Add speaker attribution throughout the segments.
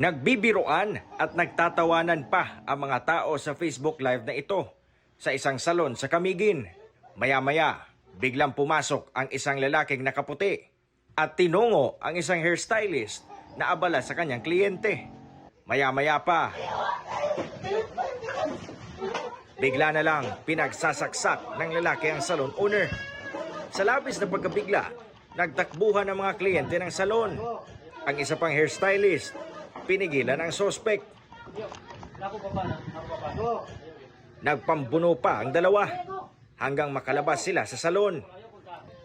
Speaker 1: Nagbibiruan at nagtatawanan pa ang mga tao sa Facebook Live na ito sa isang salon sa Camiguin. Maya-maya, biglang pumasok ang isang lalaking nakaputi at tinungo ang isang hairstylist na abala sa kanyang kliyente. Maya-maya pa, bigla na lang pinagsasaksak ng lalaki ang salon owner. Sa labis na pagkabigla, nagtakbuhan ang mga kliyente ng salon. Ang isa pang hairstylist, pinigilan ang sospek. Nagpambuno pa ang dalawa hanggang makalabas sila sa salon.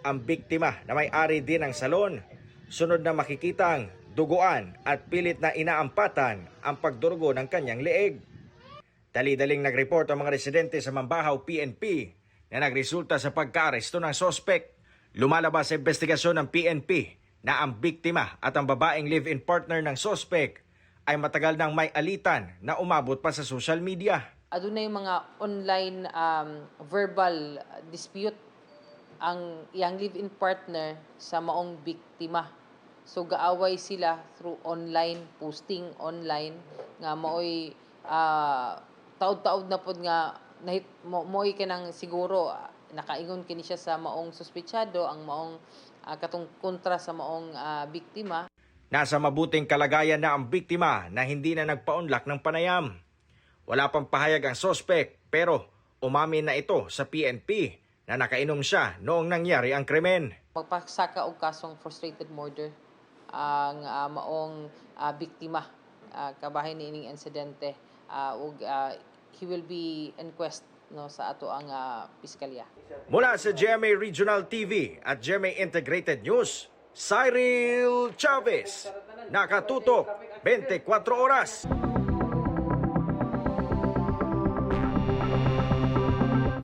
Speaker 1: Ang biktima na may-ari din ng salon, sunod na makikitang duguan at pilit na inaampatan ang pagdurugo ng kanyang leeg. Dali-daling nag-report ang mga residente sa Mambahaw PNP na nagresulta sa pagka-aresto ng sospek. Lumalabas sa investigasyon ng PNP na ang biktima at ang babaeng live-in partner ng sospek ay matagal nang may alitan na umabot pa sa social media.
Speaker 2: Adunay mga online verbal dispute ang iyang live-in partner sa maong biktima. So gaaway sila through online posting online nga maoy taud-taud na pod nga moy kanang siguro nakaingon kini siya sa maong suspetsado ang maong katong kontra sa maong biktima.
Speaker 1: Nasa mabuting kalagayan na ang biktima na hindi na nagpaunlak ng panayam. Wala pang pahayag ang sospek pero umamin na ito sa PNP na nakainom siya noong nangyari ang krimen.
Speaker 2: Magpasaka og kasong frustrated murder ang maong biktima kabahin niining insidente ug he will be inquest no sa ato ang piskalya.
Speaker 1: Mula sa GMA Regional TV at GMA Integrated News, Cyril Chavez, nakatutok 24 oras.